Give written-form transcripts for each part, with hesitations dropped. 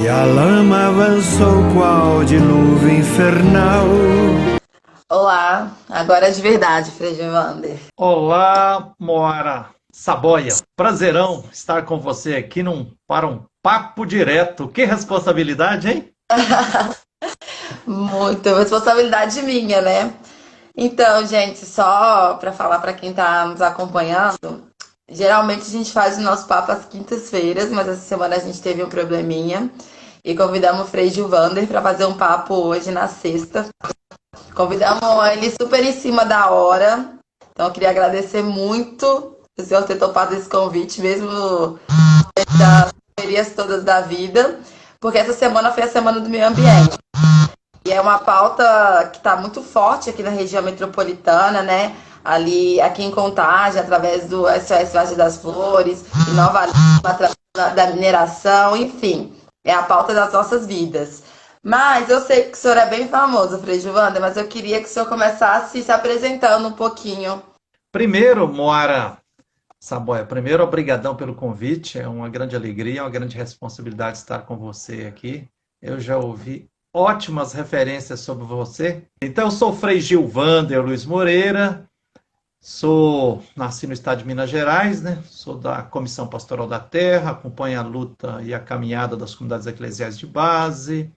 E a lama avançou qual dilúvio infernal. Olá, agora é de verdade, Frei Wander. Olá, Moara Saboia. Prazerão estar com você aqui para um papo direto. Que responsabilidade, hein? Muita responsabilidade minha, né? Então, gente, só para falar para quem está nos acompanhando, geralmente a gente faz o nosso papo às quintas-feiras, mas essa semana a gente teve um probleminha e convidamos o Frei Wander para fazer um papo hoje na sexta. Convidamos ele super em cima da hora, então eu queria agradecer muito o senhor ter topado esse convite, mesmo das correrias todas da vida, porque essa semana foi a Semana do Meio Ambiente. E é uma pauta que está muito forte aqui na região metropolitana, né? Ali, aqui em Contagem, através do SOS Vargem das Flores, em Nova Lima, através da mineração, enfim, é a pauta das nossas vidas. Mas eu sei que o senhor é bem famoso, Frei Wander, mas eu queria que o senhor começasse se apresentando um pouquinho. Primeiro, Moara Saboia, primeiro, obrigadão pelo convite. É uma grande alegria, uma grande responsabilidade estar com você aqui. Eu já ouvi ótimas referências sobre você. Então, eu sou Frei Gilvander Luiz Moreira, nasci no estado de Minas Gerais, né? Sou da Comissão Pastoral da Terra, acompanho a luta e a caminhada das comunidades eclesiais de base,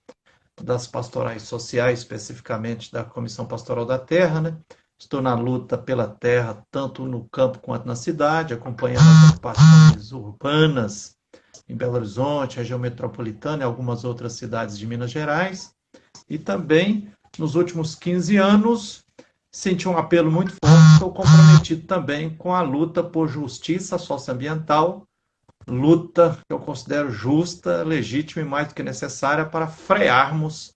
das pastorais sociais, especificamente da Comissão Pastoral da Terra, né? Estou na luta pela terra, tanto no campo quanto na cidade, acompanhando as ocupações urbanas em Belo Horizonte, região metropolitana e algumas outras cidades de Minas Gerais. E também, nos últimos 15 anos, senti um apelo muito forte, estou comprometido também com a luta por justiça socioambiental, luta que eu considero justa, legítima e mais do que necessária para frearmos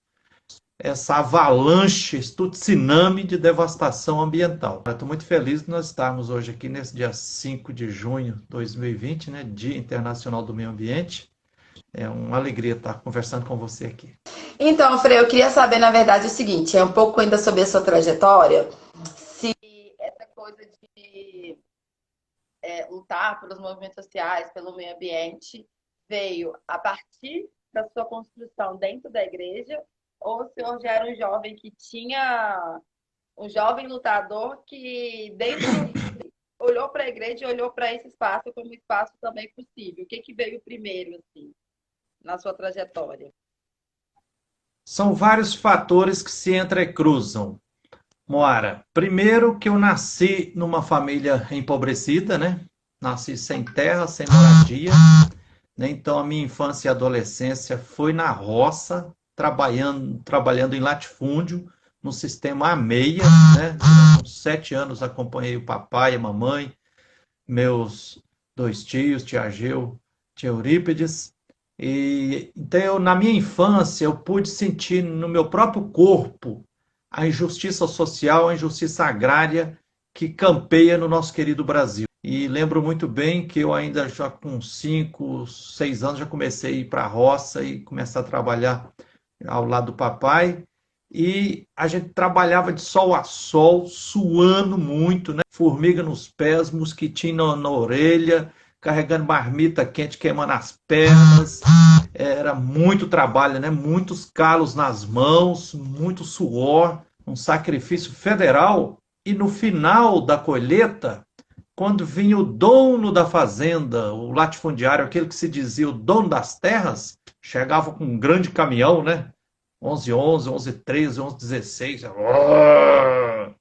essa avalanche, esse tsunami de devastação ambiental. Estou muito feliz de nós estarmos hoje aqui nesse dia 5 de junho de 2020, né, Dia Internacional do Meio Ambiente. É uma alegria estar conversando com você aqui. Então, Frei, eu queria saber, na verdade, o seguinte, é um pouco ainda sobre a sua trajetória, se essa coisa de lutar pelos movimentos sociais, pelo meio ambiente, veio a partir da sua construção dentro da igreja, ou o senhor já era um jovem que tinha, um jovem lutador que dentro olhou para a igreja e olhou para esse espaço como um espaço também possível? O que que veio primeiro, assim, na sua trajetória? São vários fatores que se entrecruzam, Moara. Primeiro que eu nasci numa família empobrecida, né? Nasci sem terra, sem moradia, né? Então a minha infância e adolescência foi na roça, trabalhando em latifúndio, no sistema AMEIA, né? Com 7 anos acompanhei o papai e a mamãe, meus dois tios, tia Ageu, tia Eurípides. E então na minha infância eu pude sentir no meu próprio corpo a injustiça social, a injustiça agrária que campeia no nosso querido Brasil. E lembro muito bem que eu ainda já com 5, 6 anos já comecei a ir para a roça e começar a trabalhar ao lado do papai. E a gente trabalhava de sol a sol, suando muito, né? Formiga nos pés, mosquitinho na orelha, carregando marmita quente, queimando as pernas. Era muito trabalho, né? Muitos calos nas mãos, muito suor, um sacrifício federal. E no final da colheita, quando vinha o dono da fazenda, o latifundiário, aquele que se dizia o dono das terras, chegava com um grande caminhão, né? 1111, 1113, 1116,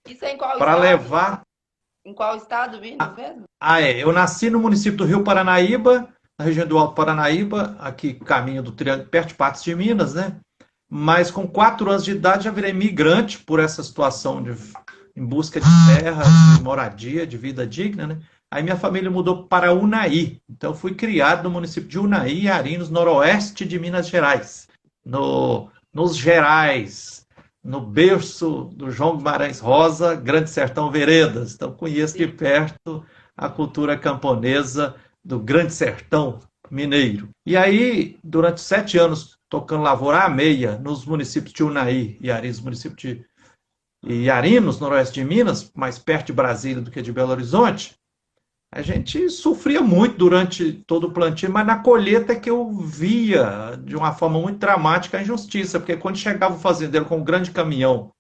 Isso é em qual para estado? levar. Em qual estado, Minas mesmo? Eu nasci no município do Rio Paranaíba, na região do Alto Paranaíba, aqui caminho do Triângulo, perto de Patos de Minas, né? Mas com 4 anos de idade já virei migrante por essa situação em busca de terra, de moradia, de vida digna, né? Aí minha família mudou para Unai. Então fui criado no município de Unai, Arinos, noroeste de Minas Gerais, nos Gerais, no berço do João Guimarães Rosa, Grande Sertão Veredas. Então conheço de perto a cultura camponesa do Grande Sertão Mineiro. E aí, durante 7 anos, tocando lavoura à meia nos municípios de Unai e Arinos, município de Arinos, noroeste de Minas, mais perto de Brasília do que de Belo Horizonte, A gente sofria muito durante todo o plantio, mas na colheita é que eu via de uma forma muito dramática a injustiça, porque quando chegava o fazendeiro com um grande caminhão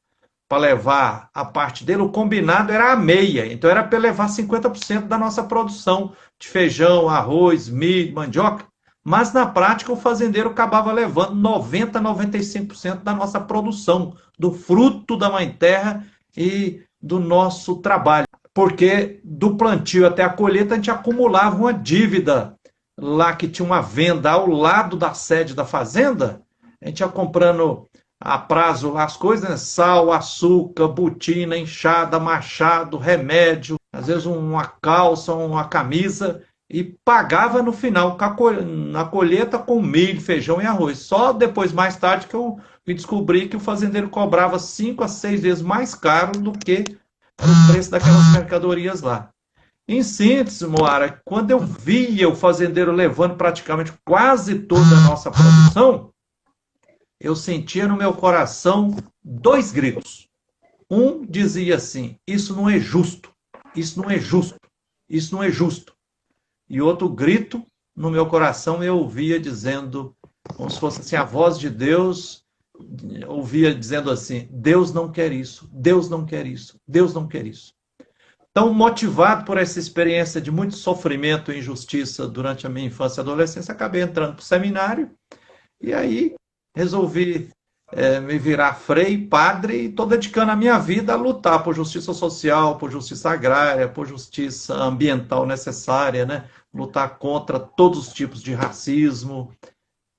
para levar a parte dele, o combinado era a meia, então era para levar 50% da nossa produção de feijão, arroz, milho, mandioca, mas na prática o fazendeiro acabava levando 90, 95% da nossa produção, do fruto da mãe terra e do nosso trabalho, porque do plantio até a colheita a gente acumulava uma dívida lá que tinha uma venda ao lado da sede da fazenda, a gente ia comprando a prazo as coisas, né? Sal, açúcar, botina, enxada, machado, remédio, às vezes uma calça, uma camisa, e pagava no final na colheita com milho, feijão e arroz. Só depois, mais tarde, que eu descobri que o fazendeiro cobrava 5 a 6 vezes mais caro do que era o preço daquelas mercadorias lá. Em síntese, Moara, quando eu via o fazendeiro levando praticamente quase toda a nossa produção, eu sentia no meu coração dois gritos. Um dizia assim: isso não é justo, isso não é justo, isso não é justo. E outro grito no meu coração eu ouvia dizendo, como se fosse assim, a voz de Deus, ouvia dizendo assim: Deus não quer isso, Deus não quer isso, Deus não quer isso. Então, motivado por essa experiência de muito sofrimento e injustiça durante a minha infância e adolescência, acabei entrando para o seminário e aí resolvi me virar frei, padre, e estou dedicando a minha vida a lutar por justiça social, por justiça agrária, por justiça ambiental necessária, né? Lutar contra todos os tipos de racismo.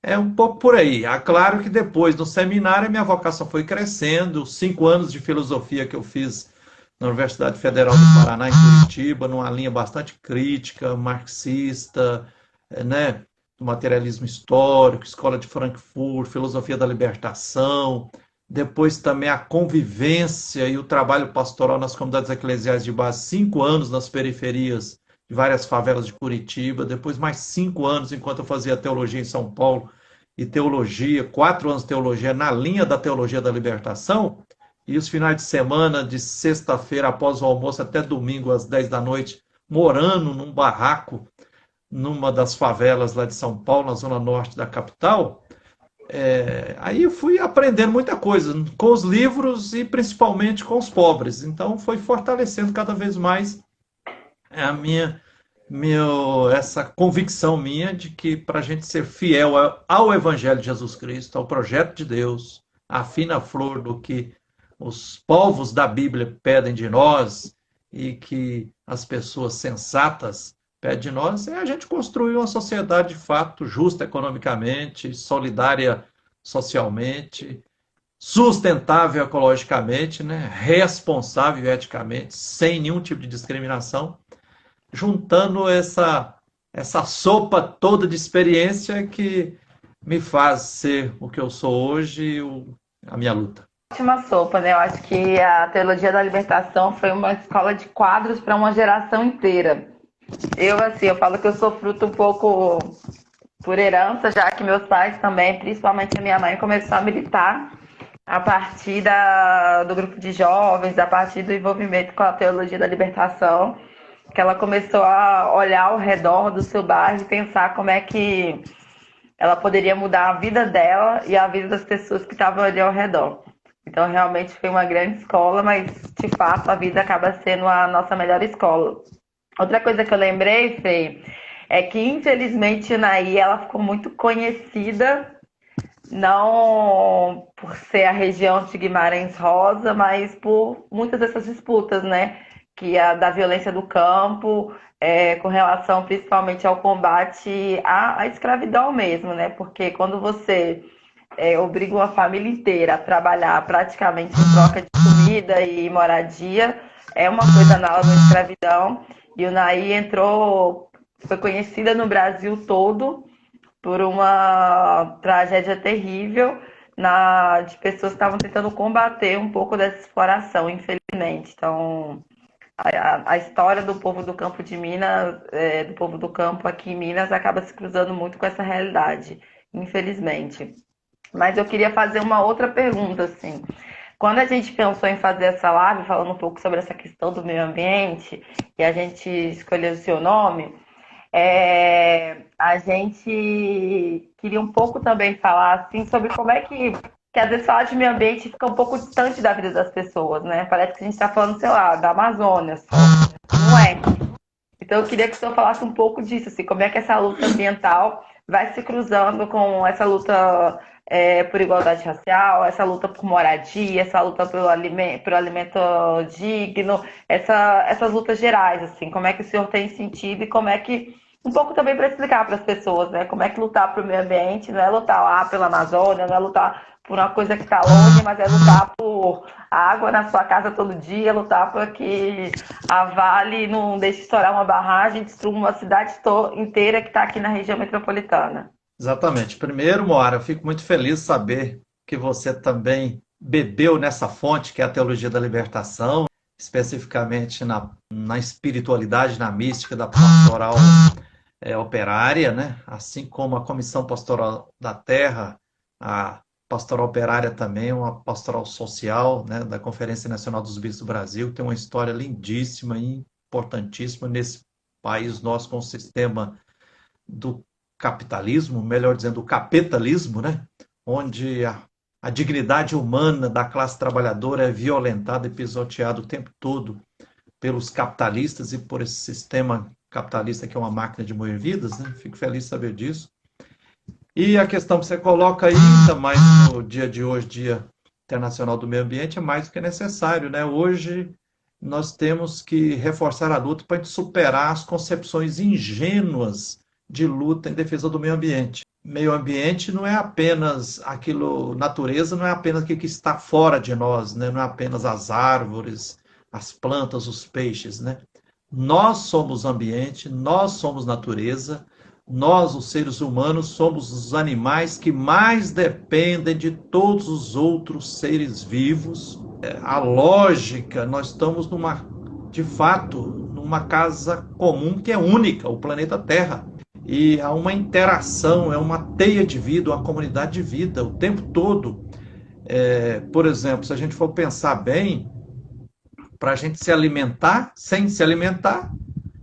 É um pouco por aí. É claro que depois, no seminário, a minha vocação foi crescendo. Os 5 anos de filosofia que eu fiz na Universidade Federal do Paraná, em Curitiba, numa linha bastante crítica, marxista, né? Do materialismo histórico, Escola de Frankfurt, Filosofia da Libertação, depois também a convivência e o trabalho pastoral nas comunidades eclesiais de base, 5 anos nas periferias de várias favelas de Curitiba, depois mais 5 anos enquanto eu fazia teologia em São Paulo e teologia, 4 anos de teologia na linha da teologia da libertação, e os finais de semana, de sexta-feira após o almoço até domingo às 10 da noite, morando num barraco numa das favelas lá de São Paulo, na zona norte da capital. Aí eu fui aprendendo muita coisa com os livros e principalmente com os pobres. Então foi fortalecendo cada vez mais a essa convicção minha de que para a gente ser fiel ao Evangelho de Jesus Cristo, ao projeto de Deus, à fina flor do que os povos da Bíblia pedem de nós e que as pessoas sensatas pedem de nós, é a gente construir uma sociedade de fato justa economicamente, solidária socialmente, sustentável ecologicamente, né? Responsável eticamente, sem nenhum tipo de discriminação, juntando essa sopa toda de experiência que me faz ser o que eu sou hoje e a minha luta. Ótima sopa, né? Eu acho que a Teologia da Libertação foi uma escola de quadros para uma geração inteira. Eu falo que eu sou fruto um pouco por herança, já que meus pais também, principalmente a minha mãe, começou a militar a partir do grupo de jovens, a partir do envolvimento com a Teologia da Libertação, que ela começou a olhar ao redor do seu bairro e pensar como é que ela poderia mudar a vida dela e a vida das pessoas que estavam ali ao redor. Então, realmente foi uma grande escola, mas, de fato, a vida acaba sendo a nossa melhor escola. Outra coisa que eu lembrei, Frei, é que, infelizmente, Naí, ela ficou muito conhecida, não por ser a região de Guimarães Rosa, mas por muitas dessas disputas, né? Que a da violência do campo, com relação principalmente ao combate à escravidão mesmo, né? Porque quando você obriga uma família inteira a trabalhar praticamente em troca de comida e moradia, é uma coisa análoga à escravidão. E o Naí foi conhecida no Brasil todo por uma tragédia terrível de pessoas que estavam tentando combater um pouco dessa exploração, infelizmente. Então, a história do povo do campo de Minas, do povo do campo aqui em Minas, acaba se cruzando muito com essa realidade, infelizmente. Mas eu queria fazer uma outra pergunta, assim. quando a gente pensou em fazer essa live, falando um pouco sobre essa questão do meio ambiente, e a gente escolheu o seu nome, a gente queria um pouco também falar assim, sobre como é que às vezes falar de meio ambiente fica um pouco distante da vida das pessoas, né? Parece que a gente está falando, sei lá, da Amazônia só. Não é. Então eu queria que o senhor falasse um pouco disso, assim, como é que essa luta ambiental vai se cruzando com essa luta por igualdade racial, essa luta por moradia, essa luta por alimento digno, essas lutas gerais, assim, como é que o senhor tem sentido e como é que, um pouco também para explicar para as pessoas, né, como é que lutar para o meio ambiente não é lutar lá pela Amazônia, não é lutar por uma coisa que está longe, mas é lutar por água na sua casa todo dia, lutar para que a Vale não deixe estourar uma barragem, destrua uma cidade inteira que está aqui na região metropolitana. Exatamente. Primeiro, Moara, eu fico muito feliz de saber que você também bebeu nessa fonte, que é a teologia da libertação, especificamente na espiritualidade, na mística da pastoral operária, né? Assim como a Comissão Pastoral da Terra, a pastoral operária também, uma pastoral social, né, da Conferência Nacional dos Bispos do Brasil, que tem uma história lindíssima e importantíssima nesse país nosso com o sistema do capitalismo, melhor dizendo, o capitalismo, né? Onde a dignidade humana da classe trabalhadora é violentada e pisoteada o tempo todo pelos capitalistas e por esse sistema capitalista que é uma máquina de moer vidas, né? Fico feliz de saber disso. E a questão que você coloca aí, ainda mais no dia de hoje, Dia Internacional do Meio Ambiente, é mais do que necessário, né? Hoje nós temos que reforçar a luta para superar as concepções ingênuas de luta em defesa do meio ambiente. Meio ambiente não é apenas aquilo, natureza não é apenas aquilo que está fora de nós, né? Não é apenas as árvores, as plantas, os peixes, né? Nós somos ambiente, nós somos natureza, nós, os seres humanos, somos os animais que mais dependem de todos os outros seres vivos. A lógica, nós estamos de fato, numa casa comum que é única, o planeta Terra. E há uma interação, é uma teia de vida, uma comunidade de vida o tempo todo. Por exemplo, se a gente for pensar bem, para a gente se alimentar, sem se alimentar,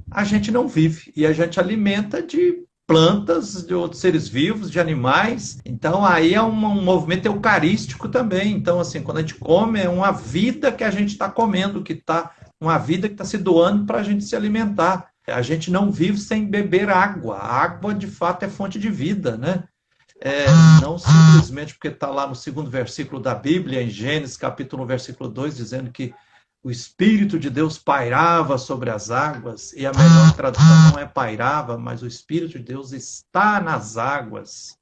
a gente não vive. E a gente alimenta de plantas, de outros seres vivos, de animais. Então, aí é um movimento eucarístico também. Então, assim, quando a gente come, é uma vida que a gente está comendo, uma vida que está se doando para a gente se alimentar. A gente não vive sem beber água. A água, de fato, é fonte de vida, né? Não simplesmente porque está lá no segundo versículo da Bíblia, em Gênesis, capítulo 1, versículo 2, dizendo que o Espírito de Deus pairava sobre as águas, e a melhor tradução não é pairava, mas o Espírito de Deus está nas águas.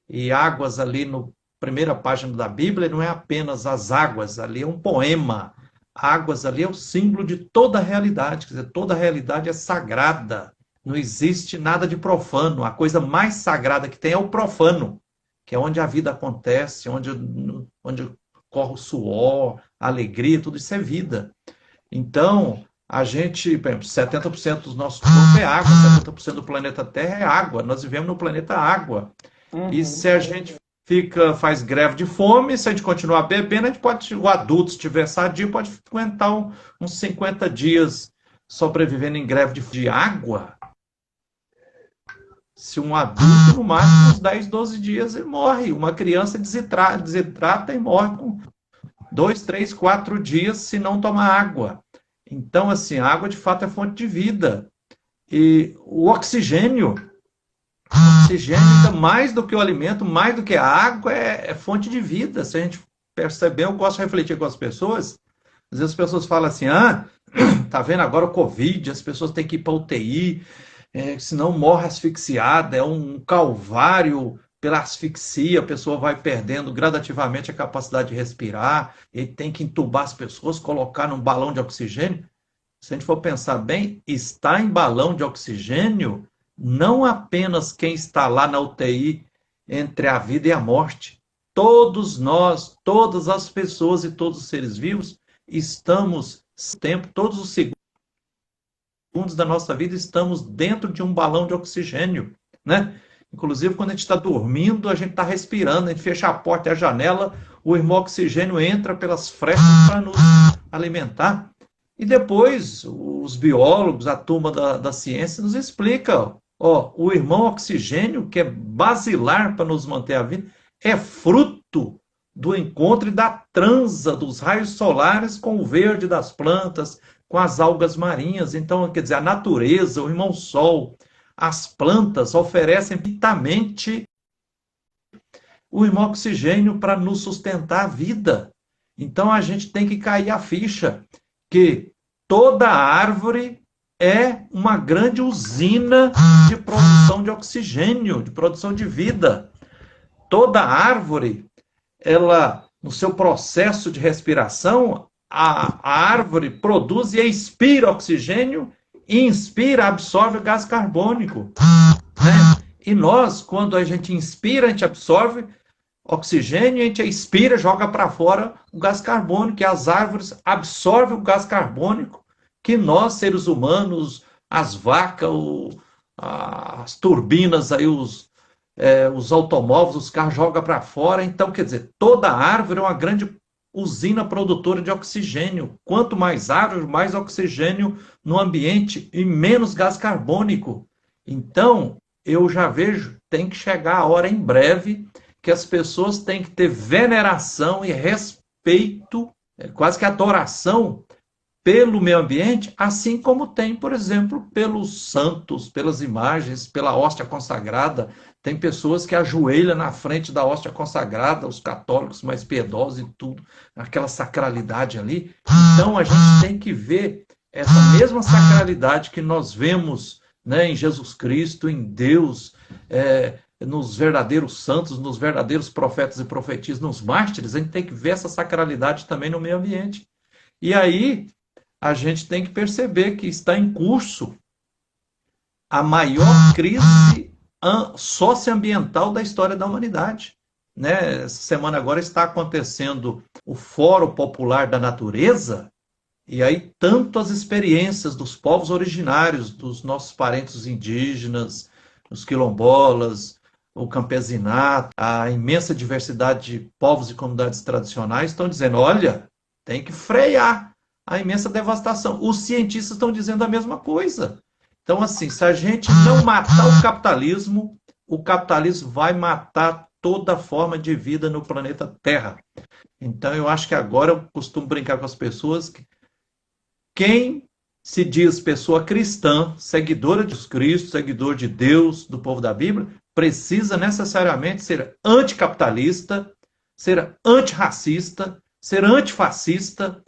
E águas ali na primeira página da Bíblia não é apenas as águas, ali é um poema. Águas ali é o símbolo de toda a realidade, quer dizer, toda a realidade é sagrada. Não existe nada de profano. A coisa mais sagrada que tem é o profano, que é onde a vida acontece, onde corre o suor, a alegria, tudo isso é vida. Então, a gente, por exemplo, 70% dos nossos corpos é água, 70% do planeta Terra é água. Nós vivemos no planeta água. E se a gente faz greve de fome, se a gente continuar bebendo, a gente pode, o adulto, se tiver sadio, pode aguentar uns 50 dias sobrevivendo em greve de água. Se um adulto, no máximo, uns 10, 12 dias, ele morre. Uma criança desidrata e morre com 2, 3, 4 dias se não tomar água. Então, assim, a água, de fato, é fonte de vida. E o oxigênio, ainda mais do que o alimento, mais do que a água, é fonte de vida. Se a gente perceber, eu gosto de refletir com as pessoas. Às vezes as pessoas falam assim, tá vendo agora o Covid, as pessoas têm que ir para UTI, senão morre asfixiada, é um calvário pela asfixia, a pessoa vai perdendo gradativamente a capacidade de respirar, e tem que entubar as pessoas, colocar num balão de oxigênio. Se a gente for pensar bem, estar em balão de oxigênio, não apenas quem está lá na UTI entre a vida e a morte. Todos nós, todas as pessoas e todos os seres vivos, estamos, todos os segundos da nossa vida, estamos dentro de um balão de oxigênio, né? Inclusive, quando a gente está dormindo, a gente está respirando, a gente fecha a porta e a janela, o irmão oxigênio entra pelas frestas para nos alimentar. E depois os biólogos, a turma da ciência nos explica, ó, o irmão oxigênio, que é basilar para nos manter a vida, é fruto do encontro e da transa dos raios solares com o verde das plantas, com as algas marinhas. Então, quer dizer, a natureza, o irmão sol, as plantas oferecem vitamente o irmão oxigênio para nos sustentar a vida. Então, a gente tem que cair a ficha que toda árvore é uma grande usina de produção de oxigênio, de produção de vida. Toda árvore, ela, no seu processo de respiração, a árvore produz e expira oxigênio, e inspira, absorve o gás carbônico, né? E nós, quando a gente inspira, a gente absorve oxigênio, a gente expira, joga para fora o gás carbônico, e as árvores absorvem o gás carbônico que nós, seres humanos, as vacas, as turbinas, aí, os automóveis, os carros jogam para fora. Então, quer dizer, toda árvore é uma grande usina produtora de oxigênio. Quanto mais árvore, mais oxigênio no ambiente e menos gás carbônico. Então, eu já vejo, tem que chegar a hora em breve que as pessoas têm que ter veneração e respeito, quase que adoração pelo meio ambiente, assim como tem, por exemplo, pelos santos, pelas imagens, pela hóstia consagrada. Tem pessoas que ajoelham na frente da hóstia consagrada, os católicos mais piedosos e tudo, aquela sacralidade ali. Então, a gente tem que ver essa mesma sacralidade que nós vemos, né, em Jesus Cristo, em Deus, nos verdadeiros santos, nos verdadeiros profetas e profetisas, nos mártires. A gente tem que ver essa sacralidade também no meio ambiente. E aí a gente tem que perceber que está em curso a maior crise socioambiental da história da humanidade, né? Essa semana agora está acontecendo o Fórum Popular da Natureza, e aí tanto as experiências dos povos originários, dos nossos parentes indígenas, os quilombolas, o campesinato, a imensa diversidade de povos e comunidades tradicionais estão dizendo, olha, tem que frear a imensa devastação. Os cientistas estão dizendo a mesma coisa. Então, assim, se a gente não matar o capitalismo vai matar toda forma de vida no planeta Terra. Então, eu acho que agora eu costumo brincar com as pessoas que quem se diz pessoa cristã, seguidora de Jesus Cristo, seguidor de Deus, do povo da Bíblia, precisa necessariamente ser anticapitalista, ser antirracista, ser antifascista,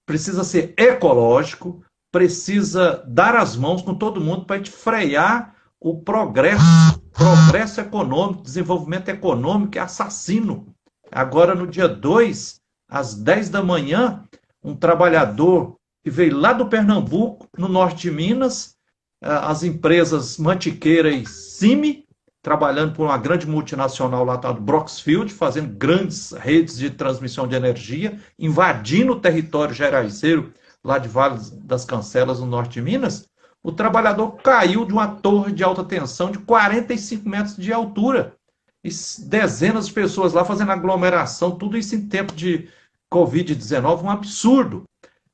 precisa ser ecológico, precisa dar as mãos com todo mundo para a gente frear o progresso econômico, desenvolvimento econômico que é assassino. Agora, no dia 2, às 10 da manhã, um trabalhador que veio lá do Pernambuco, no norte de Minas, as empresas Mantiqueira e Cime, trabalhando por uma grande multinacional lá, do Broxfield, fazendo grandes redes de transmissão de energia, invadindo o território geraiceiro, lá de Vale das Cancelas, no norte de Minas. O trabalhador caiu de uma torre de alta tensão de 45 metros de altura. E dezenas de pessoas lá fazendo aglomeração, tudo isso em tempo de Covid-19, um absurdo.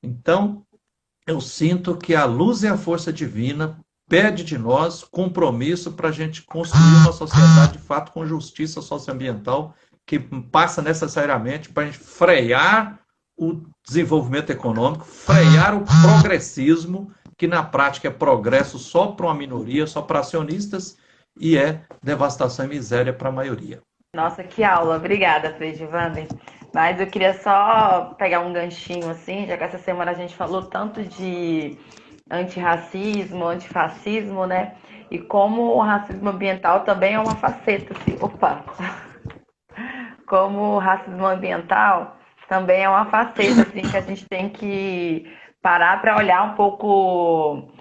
Então, eu sinto que a luz e a força divina pede de nós compromisso para a gente construir uma sociedade, de fato, com justiça socioambiental, que passa necessariamente para a gente frear o desenvolvimento econômico, frear o progressismo, que na prática é progresso só para uma minoria, só para acionistas, e é devastação e miséria para a maioria. Nossa, que aula. Obrigada, Frei Givander. Mas eu queria só pegar um ganchinho assim, já que essa semana a gente falou tanto de antirracismo, antifascismo, né? E como o racismo ambiental também é uma faceta, assim. Opa! Como o racismo ambiental também é uma faceta, assim, que a gente tem que parar para olhar um pouco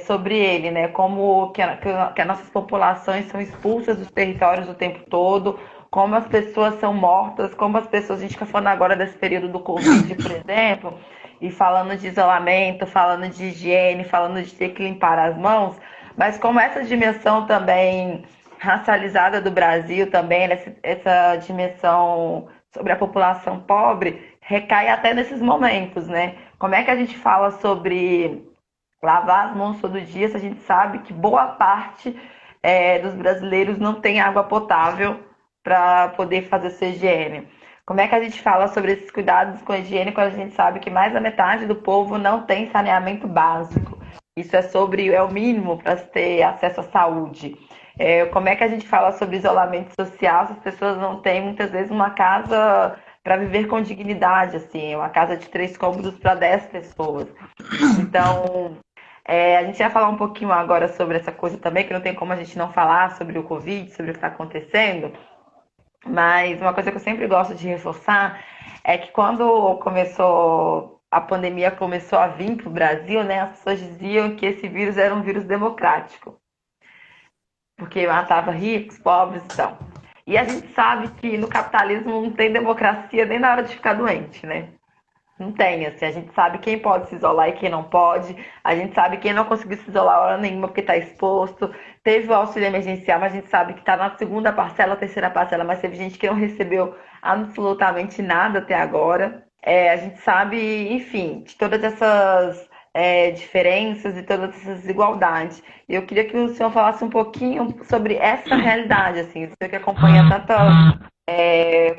sobre ele, né? Como que as nossas populações são expulsas dos territórios o tempo todo, como as pessoas são mortas, como as pessoas, a gente está falando agora desse período do Covid, por exemplo, e falando de isolamento, falando de higiene, falando de ter que limpar as mãos, mas como essa dimensão também racializada do Brasil também, essa dimensão sobre a população pobre, recai até nesses momentos, né? Como é que a gente fala sobre lavar as mãos todo dia se a gente sabe que boa parte dos brasileiros não tem água potável para poder fazer sua higiene? Como é que a gente fala sobre esses cuidados com a higiene quando a gente sabe que mais da metade do povo não tem saneamento básico? Isso é o mínimo para ter acesso à saúde. Como é que a gente fala sobre isolamento social se as pessoas não têm muitas vezes uma casa para viver com dignidade, assim, uma casa de 3 cômodos para 10 pessoas? Então, a gente vai falar um pouquinho agora sobre essa coisa também, que não tem como a gente não falar sobre o Covid, sobre o que está acontecendo, mas uma coisa que eu sempre gosto de reforçar é que quando a pandemia começou a vir para o Brasil, né, as pessoas diziam que esse vírus era um vírus democrático, porque matava ricos, pobres e tal. E a gente sabe que no capitalismo não tem democracia nem na hora de ficar doente, né? Não tem, assim, a gente sabe quem pode se isolar e quem não pode, a gente sabe quem não conseguiu se isolar hora nenhuma porque está exposto, teve o auxílio emergencial, mas a gente sabe que está na segunda parcela, terceira parcela, mas teve gente que não recebeu absolutamente nada até agora. A gente sabe, enfim, de todas essas diferenças e todas essas desigualdades. E eu queria que o senhor falasse um pouquinho sobre essa realidade, assim, o senhor que acompanha tanta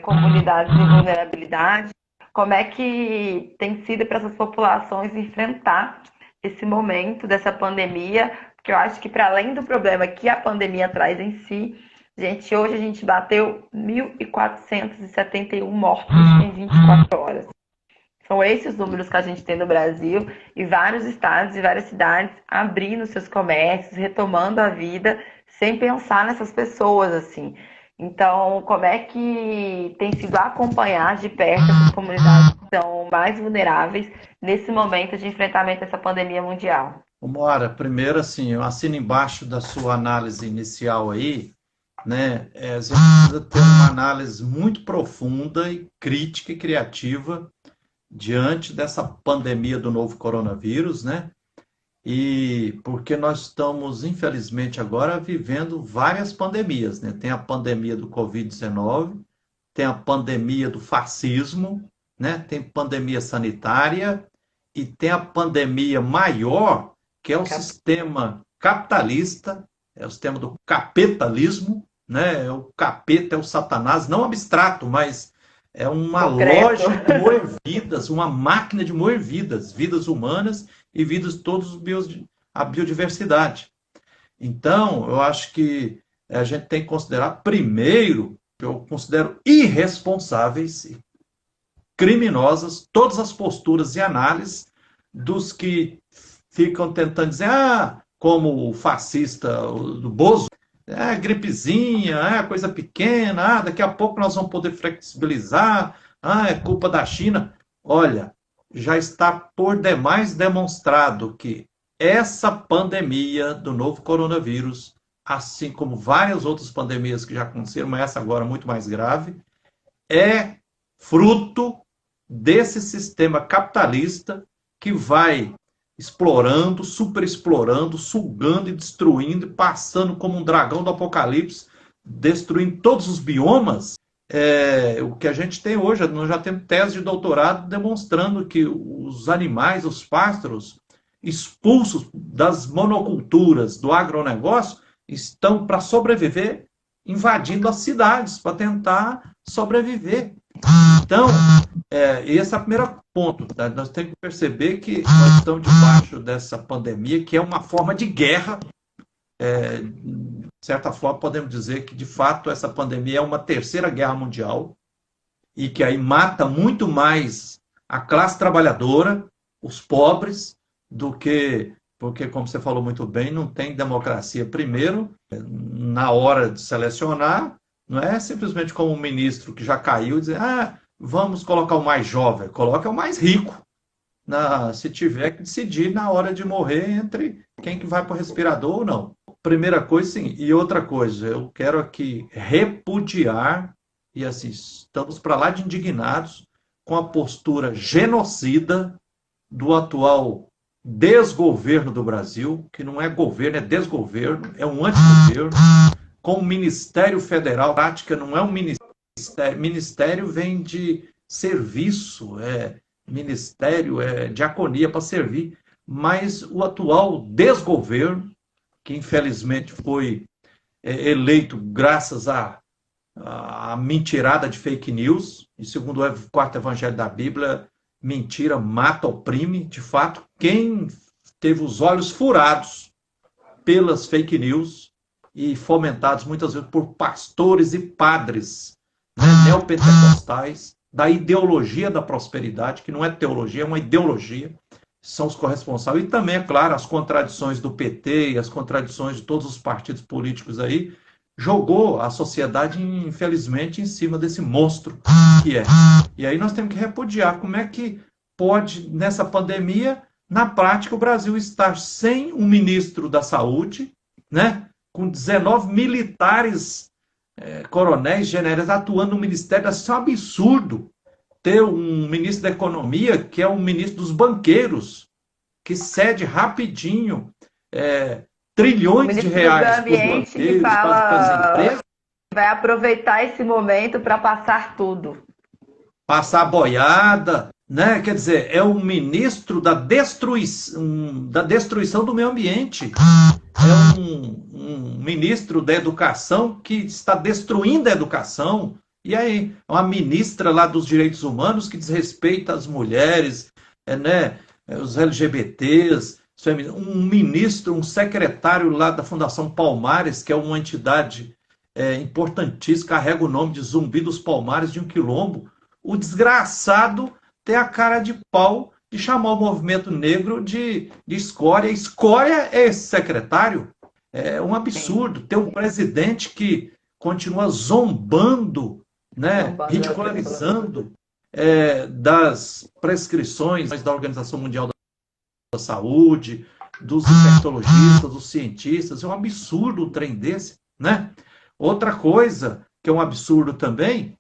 comunidades de vulnerabilidade, como é que tem sido para essas populações enfrentar esse momento dessa pandemia? Porque eu acho que, para além do problema que a pandemia traz em si, gente, hoje a gente bateu 1.471 mortos em 24 horas. São esses os números que a gente tem no Brasil, e vários estados e várias cidades abrindo seus comércios, retomando a vida, sem pensar nessas pessoas, assim. Então, como é que tem sido acompanhar de perto essas comunidades que são mais vulneráveis nesse momento de enfrentamento a essa pandemia mundial? Moara, primeiro, assim, eu assino embaixo da sua análise inicial aí, né? A gente precisa ter uma análise muito profunda e crítica e criativa diante dessa pandemia do novo coronavírus, né? E porque nós estamos, infelizmente, agora vivendo várias pandemias, né? Tem a pandemia do Covid-19, tem a pandemia do fascismo, né? Tem pandemia sanitária e tem a pandemia maior, que é o sistema capitalista, é o sistema do capitalismo, né? O capeta é o Satanás, não abstrato, mas é uma Concreto. loja de moer vidas, uma máquina de moer vidas, vidas humanas e vidas de todos a biodiversidade. Então, eu acho que a gente tem que considerar, primeiro, eu considero irresponsáveis e criminosas todas as posturas e análises dos que ficam tentando dizer, como o fascista do Bozo, gripezinha, coisa pequena, daqui a pouco nós vamos poder flexibilizar, é culpa da China. Olha, já está por demais demonstrado que essa pandemia do novo coronavírus, assim como várias outras pandemias que já aconteceram, mas essa agora muito mais grave, é fruto desse sistema capitalista que vai explorando, superexplorando, sugando e destruindo, passando como um dragão do apocalipse, destruindo todos os biomas. O que a gente tem hoje, nós já temos tese de doutorado demonstrando que os animais, os pássaros, expulsos das monoculturas do agronegócio, estão, para sobreviver, invadindo as cidades, para tentar sobreviver. Então, esse é o primeiro ponto. Tá? Nós temos que perceber que nós estamos debaixo dessa pandemia, que é uma forma de guerra. De certa forma, podemos dizer que, de fato, essa pandemia é uma terceira guerra mundial e que aí mata muito mais a classe trabalhadora, os pobres, do que... Porque, como você falou muito bem, não tem democracia primeiro, na hora de selecionar, não é simplesmente como um ministro que já caiu e dizer, vamos colocar o mais jovem, coloca o mais rico, se tiver que decidir na hora de morrer entre quem que vai para o respirador ou não. Primeira coisa, sim. E outra coisa, eu quero aqui repudiar, e assim, estamos para lá de indignados com a postura genocida do atual desgoverno do Brasil, que não é governo, é desgoverno, é um antigoverno, com o Ministério Federal. A prática não é um ministério. Ministério vem de serviço, ministério, diaconia para servir. Mas o atual desgoverno, que infelizmente foi eleito graças à mentirada de fake news, e segundo o quarto evangelho da Bíblia, mentira mata, oprime. De fato, quem teve os olhos furados pelas fake news e fomentados muitas vezes por pastores e padres, né, neopentecostais, da ideologia da prosperidade, que não é teologia, é uma ideologia, são os corresponsáveis. E também, é claro, as contradições do PT e as contradições de todos os partidos políticos aí, jogou a sociedade, infelizmente, em cima desse monstro que é. E aí nós temos que repudiar. Como é que pode, nessa pandemia, na prática, o Brasil estar sem um ministro da Saúde, né, com 19 militares, coronéis, generais, atuando no Ministério? Isso é um absurdo. Ter um ministro da Economia, que é um ministro dos banqueiros, que cede rapidinho trilhões de reais para os banqueiros, para as empresas. Vai aproveitar esse momento para passar tudo. Passar boiada, né? Quer dizer, é um ministro da destruição do meio ambiente. É um ministro da educação que está destruindo a educação. E aí, uma ministra lá dos direitos humanos que desrespeita as mulheres, né? Os LGBTs, um ministro, um secretário lá da Fundação Palmares, que é uma entidade importantíssima, carrega o nome de Zumbi dos Palmares, de um quilombo. O desgraçado tem a cara de pau de chamar o movimento negro de escória. Escória é esse secretário? É um absurdo. Ter um presidente que continua zombando, né, ridicularizando das prescrições da Organização Mundial da Saúde, dos infectologistas, dos cientistas. É um absurdo um trem desse, né? Outra coisa que é um absurdo também,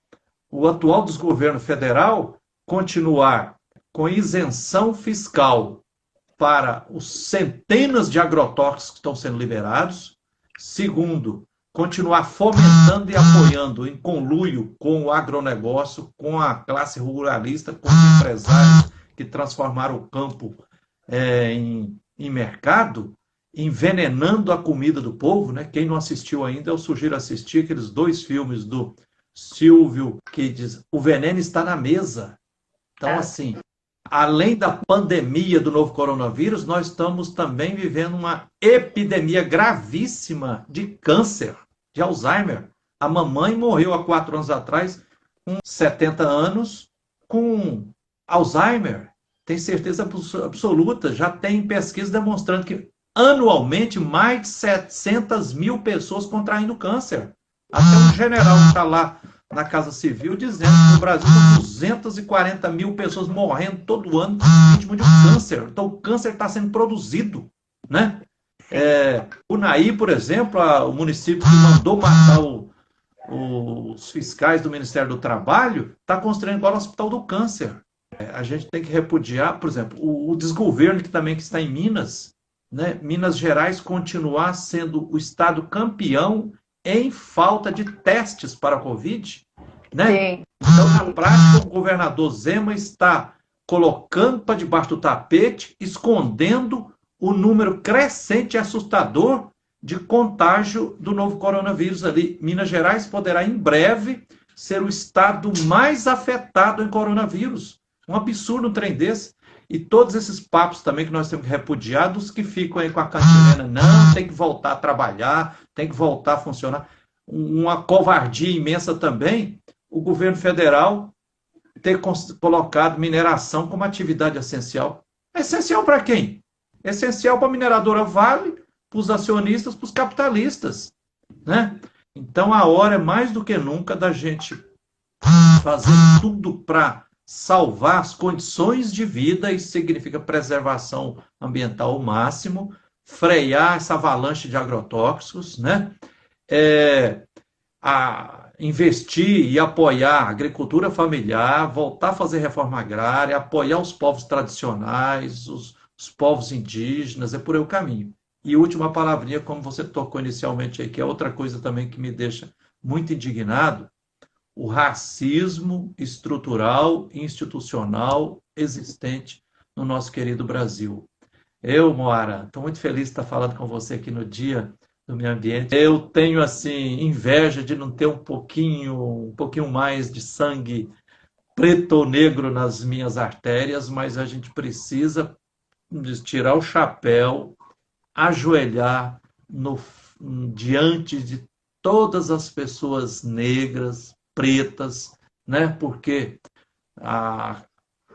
o atual desgoverno federal continuar com isenção fiscal para os centenas de agrotóxicos que estão sendo liberados. Segundo, continuar fomentando e apoiando em conluio com o agronegócio, com a classe ruralista, com os empresários que transformaram o campo em mercado, envenenando a comida do povo, né? Quem não assistiu ainda, eu sugiro assistir aqueles 2 filmes do Silvio, que diz: o veneno está na mesa. Então, assim, além da pandemia do novo coronavírus, nós estamos também vivendo uma epidemia gravíssima de câncer, de Alzheimer. A mamãe morreu há 4 anos atrás, com 70 anos, com Alzheimer. Tem certeza absoluta, já tem pesquisa demonstrando que anualmente mais de 700 mil pessoas contraindo câncer. Até um general que está lá na Casa Civil dizendo que no Brasil são 240 mil pessoas morrendo todo ano vítima de um câncer. Então o câncer está sendo produzido, né? Unai, por exemplo, o município que mandou matar os fiscais do Ministério do Trabalho, está construindo agora o Hospital do Câncer. A gente tem que repudiar, por exemplo, o desgoverno que está em Minas, né? Minas Gerais continuar sendo o estado campeão em falta de testes para a Covid, né? Sim. Então, na prática, o governador Zema está colocando para debaixo do tapete, escondendo o número crescente e assustador de contágio do novo coronavírus ali. Minas Gerais poderá, em breve, ser o estado mais afetado em coronavírus. Um absurdo um trem desse. E todos esses papos também que nós temos que repudiar, dos que ficam aí com a cantilena, não, tem que voltar a trabalhar, tem que voltar a funcionar. Uma covardia imensa também, o governo federal ter colocado mineração como atividade essencial. Essencial para quem? Essencial para a mineradora Vale, para os acionistas, para os capitalistas, né? Então a hora é mais do que nunca da gente fazer tudo para salvar as condições de vida, isso significa preservação ambiental ao máximo, frear essa avalanche de agrotóxicos, né? Investir e apoiar a agricultura familiar, voltar a fazer reforma agrária, apoiar os povos tradicionais, os povos indígenas, é por aí o caminho. E última palavrinha, como você tocou inicialmente aí, que é outra coisa também que me deixa muito indignado, o racismo estrutural e institucional existente no nosso querido Brasil. Eu, Moara, estou muito feliz de estar falando com você aqui no Dia do Meio Ambiente. Eu tenho, assim, inveja de não ter um pouquinho mais de sangue preto ou negro nas minhas artérias, mas a gente precisa tirar o chapéu, ajoelhar no, diante de todas as pessoas negras, pretas, né? Porque a,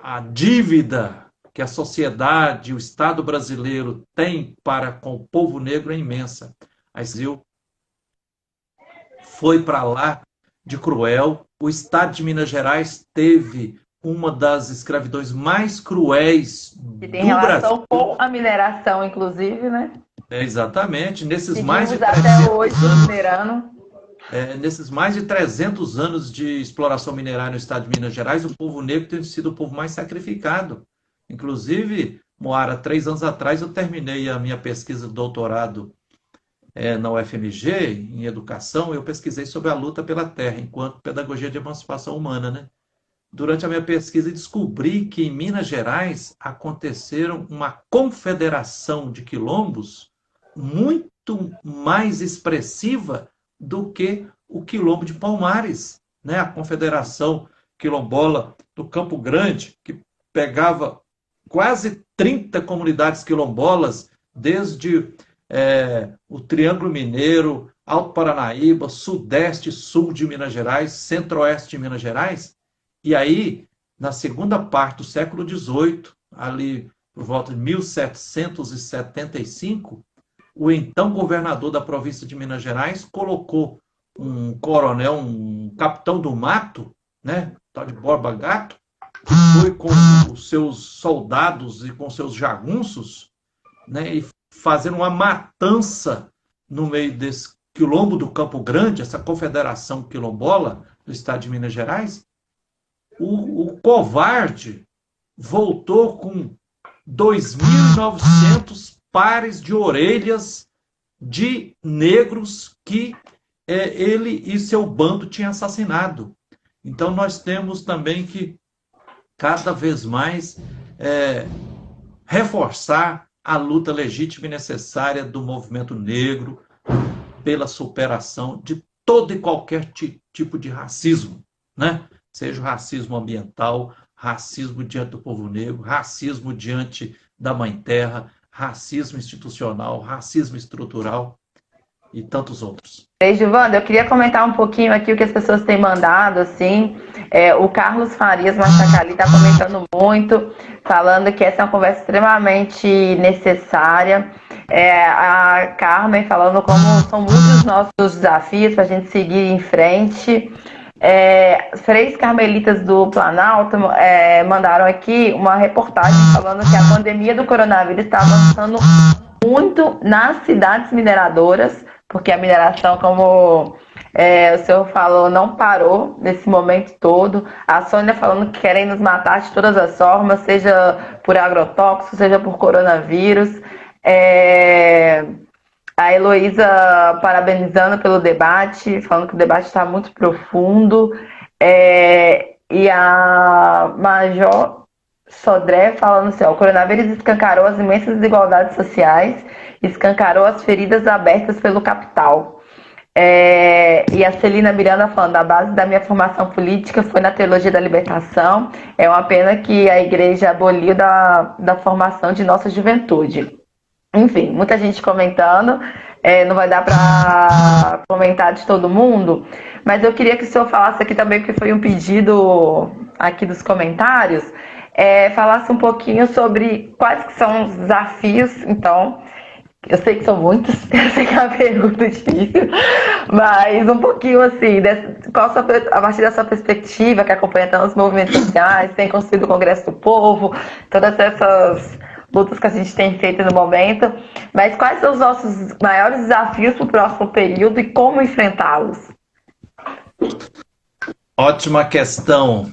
a dívida que a sociedade, o Estado brasileiro tem para com o povo negro é imensa. A Brasil foi para lá de cruel. O Estado de Minas Gerais teve uma das escravidões mais cruéis Que tem do Brasil. relação com a mineração, inclusive, né? Exatamente, nesses mais de Seguimos até 300 hoje anos, minerando. nesses mais de 300 anos de exploração minerária no estado de Minas Gerais, o povo negro tem sido o povo mais sacrificado. Inclusive, Moara, 3 anos atrás eu terminei a minha pesquisa de doutorado na UFMG, em educação. Eu pesquisei sobre a luta pela terra, enquanto pedagogia de emancipação humana, né? Durante a minha pesquisa, descobri que em Minas Gerais aconteceram uma confederação de quilombos muito mais expressiva do que o quilombo de Palmares, né? A Confederação Quilombola do Campo Grande, que pegava quase 30 comunidades quilombolas, desde o Triângulo Mineiro, Alto Paranaíba, Sudeste e Sul de Minas Gerais, Centro-Oeste de Minas Gerais. E aí, na segunda parte do século XVIII, ali por volta de 1775, o então governador da província de Minas Gerais colocou um coronel, um capitão do mato, né, tal de Borba Gato, que foi com os seus soldados e com seus jagunços, né, e fazendo uma matança no meio desse quilombo do Campo Grande, essa confederação quilombola do estado de Minas Gerais. O covarde voltou com 2.900 pares de orelhas de negros que ele e seu bando tinham assassinado. Então nós temos também que cada vez mais reforçar a luta legítima e necessária do movimento negro pela superação de todo e qualquer tipo de racismo, né? Seja o racismo ambiental, racismo diante do povo negro, racismo diante da Mãe Terra, racismo institucional, racismo estrutural e tantos outros. Beijo, Wanda. Eu queria comentar um pouquinho aqui o que as pessoas têm mandado, assim. O Carlos Farias Machacali está comentando muito, falando que essa é uma conversa extremamente necessária. A Carmen falando como são muitos os nossos desafios para a gente seguir em frente. Três carmelitas do Planalto mandaram aqui uma reportagem falando que a pandemia do coronavírus está avançando muito nas cidades mineradoras, porque a mineração, como o senhor falou, não parou nesse momento todo. A Sônia falando que querem nos matar de todas as formas, seja por agrotóxico, seja por coronavírus. A Heloísa parabenizando pelo debate, falando que o debate está muito profundo. E a Major Sodré falando assim, o coronavírus escancarou as imensas desigualdades sociais, escancarou as feridas abertas pelo capital. E a Celina Miranda falando, a base da minha formação política foi na teologia da libertação. É uma pena que a igreja aboliu da formação de nossa juventude. Enfim, muita gente comentando, não vai dar para comentar de todo mundo, mas eu queria que o senhor falasse aqui também, porque foi um pedido aqui dos comentários, falasse um pouquinho sobre quais que são os desafios. Então, eu sei que são muitos, eu sei que é uma pergunta difícil, mas um pouquinho assim, a partir da sua perspectiva, que acompanha tanto os movimentos sociais, tem construído o Congresso do Povo, todas essas lutas que a gente tem feito no momento, mas quais são os nossos maiores desafios para o próximo período e como enfrentá-los? Ótima questão,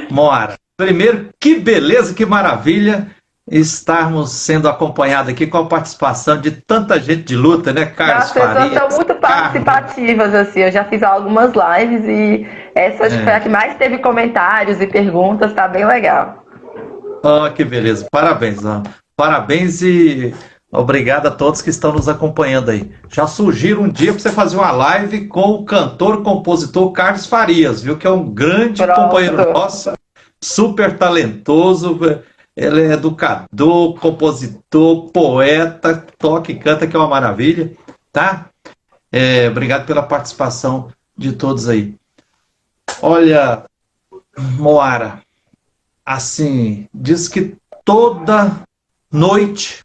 Moara. Primeiro, que beleza, que maravilha estarmos sendo acompanhados aqui com a participação de tanta gente de luta, né, Carlos As pessoas Farias? são muito participativas, assim. Eu já fiz algumas lives e essa acho que foi a que mais teve comentários e perguntas, tá bem legal. Oh, que beleza. Parabéns, ó. Parabéns e obrigado a todos que estão nos acompanhando aí. Já sugiro um dia para você fazer uma live com o cantor, compositor Carlos Farias, viu? Que é um grande companheiro nosso, super talentoso. Ele é educador, compositor, poeta, toca e canta, que é uma maravilha, tá? Obrigado pela participação de todos aí. Olha, Moara, assim, diz que toda noite,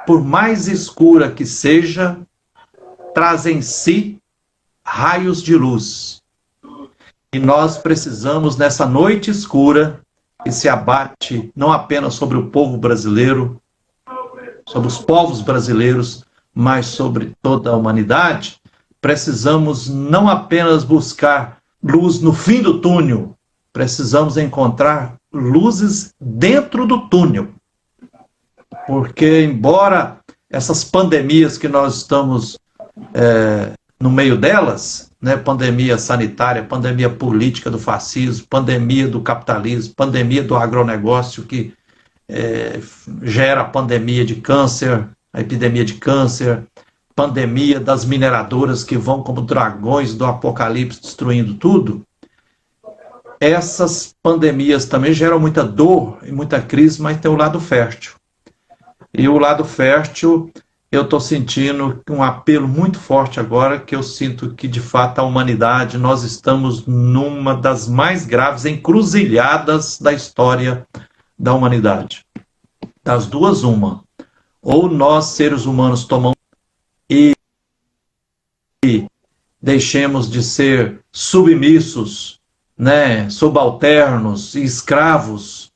por mais escura que seja, traz em si raios de luz. E nós precisamos, nessa noite escura, que se abate não apenas sobre o povo brasileiro, sobre os povos brasileiros, mas sobre toda a humanidade, precisamos não apenas buscar luz no fim do túnel, precisamos encontrar luzes dentro do túnel. Porque, embora essas pandemias que nós estamos no meio delas, né, pandemia sanitária, pandemia política do fascismo, pandemia do capitalismo, pandemia do agronegócio que gera a pandemia de câncer, a epidemia de câncer, pandemia das mineradoras que vão como dragões do apocalipse destruindo tudo. Essas pandemias também geram muita dor e muita crise, mas tem o lado fértil. E o lado fértil, eu estou sentindo um apelo muito forte agora, que eu sinto que, de fato, a humanidade, nós estamos numa das mais graves encruzilhadas da história da humanidade. Das duas, uma. Ou nós, seres humanos, tomamos e deixemos de ser submissos, né, subalternos e escravos,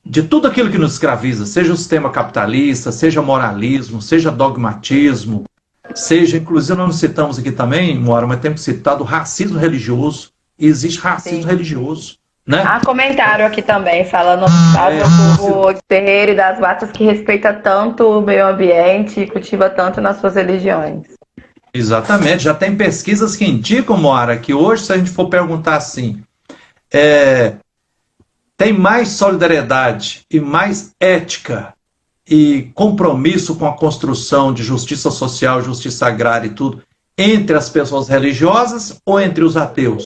de tudo aquilo que nos escraviza, seja o sistema capitalista, seja moralismo, seja dogmatismo, seja, inclusive nós não citamos aqui também, Moara, mas temos que citar do racismo religioso. Existe racismo religioso, né? Há comentário aqui também, falando do povo de terreiro e das matas que respeita tanto o meio ambiente e cultiva tanto nas suas religiões. Exatamente, já tem pesquisas que indicam, Moara, que hoje, se a gente for perguntar assim, tem mais solidariedade e mais ética e compromisso com a construção de justiça social, justiça agrária e tudo, entre as pessoas religiosas ou entre os ateus?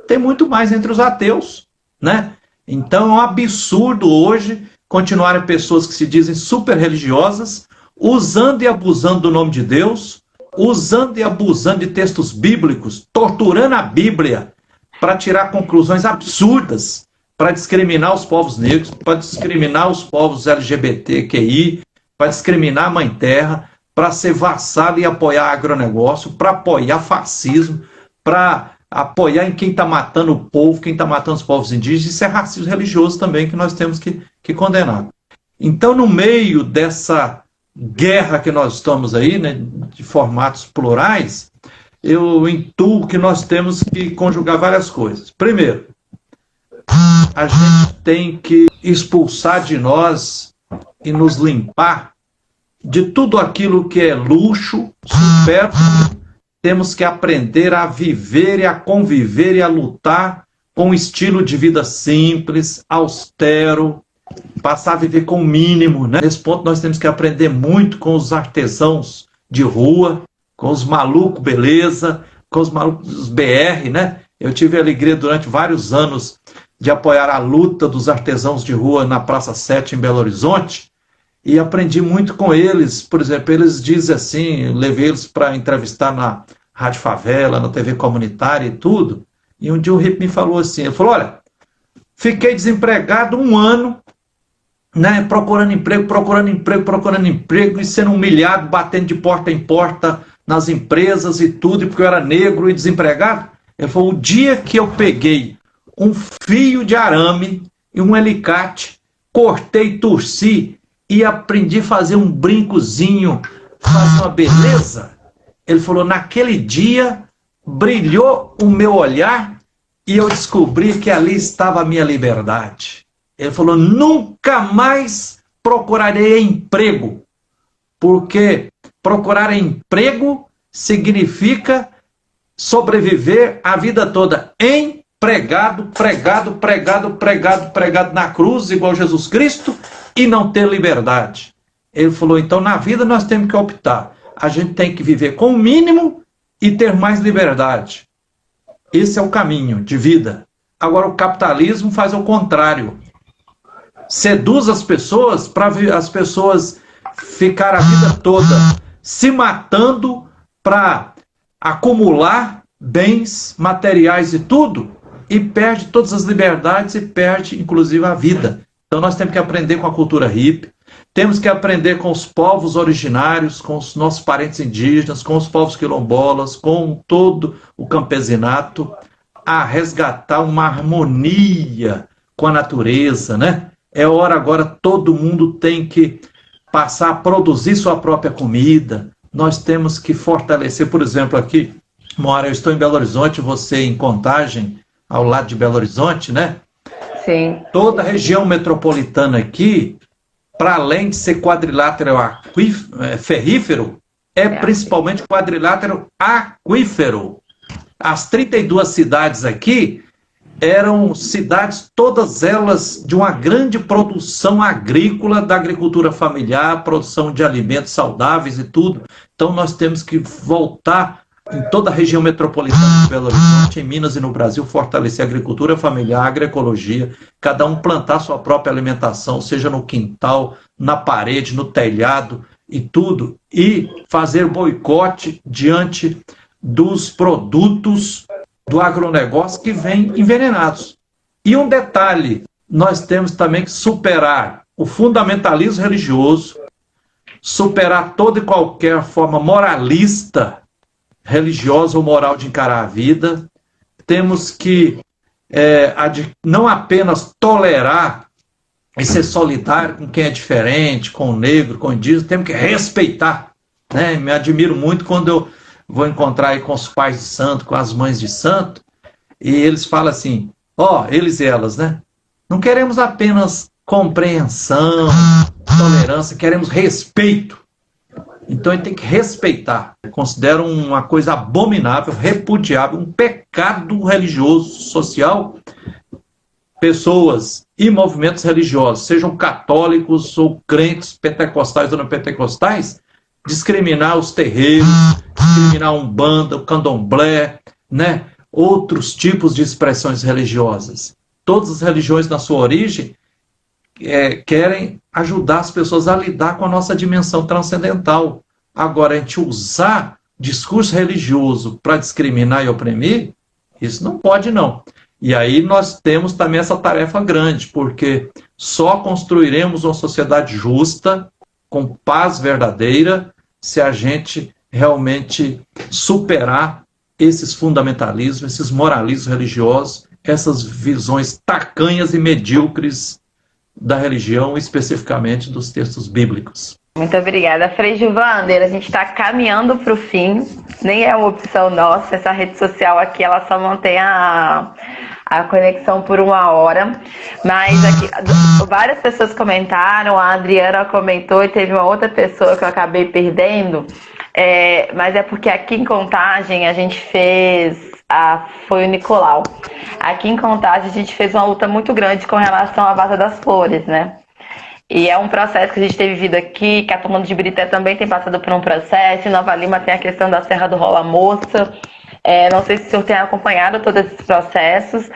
Tem muito mais entre os ateus, né? Então é um absurdo hoje continuarem pessoas que se dizem super religiosas, usando e abusando do nome de Deus, usando e abusando de textos bíblicos, torturando a Bíblia para tirar conclusões absurdas, para discriminar os povos negros, para discriminar os povos LGBTQI, para discriminar a Mãe Terra, para ser vassalo e apoiar agronegócio, para apoiar fascismo, para apoiar em quem está matando o povo, quem está matando os povos indígenas. Isso é racismo religioso também que nós temos que condenar. Então, no meio dessa guerra que nós estamos aí, né, de formatos plurais, eu intuo que nós temos que conjugar várias coisas. Primeiro, a gente tem que expulsar de nós e nos limpar de tudo aquilo que é luxo, supérfluo. Temos que aprender a viver e a conviver e a lutar com um estilo de vida simples, austero, passar a viver com o mínimo, né? Nesse ponto nós temos que aprender muito com os artesãos de rua, com os malucos beleza, com os malucos dos BR, né? Eu tive a alegria durante vários anos de apoiar a luta dos artesãos de rua na Praça 7 em Belo Horizonte, e aprendi muito com eles. Por exemplo, eles dizem assim, eu levei eles para entrevistar na Rádio Favela, na TV comunitária e tudo, e um dia o Rip me falou assim, ele falou, olha, fiquei desempregado 1 ano, né, procurando emprego, e sendo humilhado, batendo de porta em porta nas empresas e tudo, porque eu era negro e desempregado. Ele falou, o dia que eu peguei um fio de arame e um alicate, cortei, torci e aprendi a fazer um brincozinho, fazer uma beleza. Ele falou, naquele dia brilhou o meu olhar e eu descobri que ali estava a minha liberdade. Ele falou, nunca mais procurarei emprego, porque procurar emprego significa sobreviver a vida toda empregado, pregado na cruz, igual Jesus Cristo, e não ter liberdade. Ele falou, então na vida nós temos que optar. A gente tem que viver com o mínimo e ter mais liberdade. Esse é o caminho de vida. Agora o capitalismo faz o contrário. Seduz as pessoas para as pessoas ficar a vida toda se matando para acumular bens materiais e tudo, e perde todas as liberdades e perde inclusive a vida. Então nós temos que aprender com a cultura hippie, temos que aprender com os povos originários, com os nossos parentes indígenas, com os povos quilombolas, com todo o campesinato, a resgatar uma harmonia com a natureza, né? É hora agora, todo mundo tem que passar a produzir sua própria comida. Nós temos que fortalecer, por exemplo, aqui, Moara, eu estou em Belo Horizonte, você em Contagem, ao lado de Belo Horizonte, né? Sim. Toda a região metropolitana aqui, para além de ser quadrilátero ferrífero, é principalmente quadrilátero aquífero. As 32 cidades aqui eram cidades, todas elas de uma grande produção agrícola, da agricultura familiar, produção de alimentos saudáveis e tudo. Então nós temos que voltar em toda a região metropolitana de Belo Horizonte, em Minas e no Brasil, fortalecer a agricultura familiar, a agroecologia, cada um plantar sua própria alimentação, seja no quintal, na parede, no telhado e tudo, e fazer boicote diante dos produtos do agronegócio que vêm envenenados. E um detalhe, nós temos também que superar o fundamentalismo religioso, superar toda e qualquer forma moralista, religiosa ou moral de encarar a vida. Temos que não apenas tolerar e ser solidário com quem é diferente, com o negro, com o indígena, temos que respeitar. Né? Me admiro muito quando eu vou encontrar aí com os pais de santo, com as mães de santo, e eles falam assim, eles e elas, né? Não queremos apenas compreensão, tolerância, queremos respeito. Então ele tem que respeitar. Eu considero uma coisa abominável, repudiável, um pecado religioso, social, pessoas e movimentos religiosos, sejam católicos ou crentes, pentecostais ou não pentecostais, discriminar os terreiros, discriminar a Umbanda, o Candomblé, né? Outros tipos de expressões religiosas. Todas as religiões, na sua origem, querem ajudar as pessoas a lidar com a nossa dimensão transcendental. Agora, a gente usar discurso religioso para discriminar e oprimir, isso não pode, não. E aí nós temos também essa tarefa grande, porque só construiremos uma sociedade justa, com paz verdadeira, se a gente realmente superar esses fundamentalismos, esses moralismos religiosos, essas visões tacanhas e medíocres da religião, especificamente dos textos bíblicos. Muito obrigada, Frei Gilvander. A gente está caminhando para o fim, nem é uma opção nossa, essa rede social aqui, ela só mantém a conexão por 1 hora, mas aqui várias pessoas comentaram, a Adriana comentou e teve uma outra pessoa que eu acabei perdendo, mas é porque aqui em Contagem a gente foi o Nicolau. Aqui em Contagem a gente fez uma luta muito grande com relação à Vaza das Flores, né? E é um processo que a gente tem vivido aqui, que a Tomando de Birité também tem passado por um processo, em Nova Lima tem a questão da Serra do Rola Moça. Não sei se o senhor tem acompanhado todos esses processos,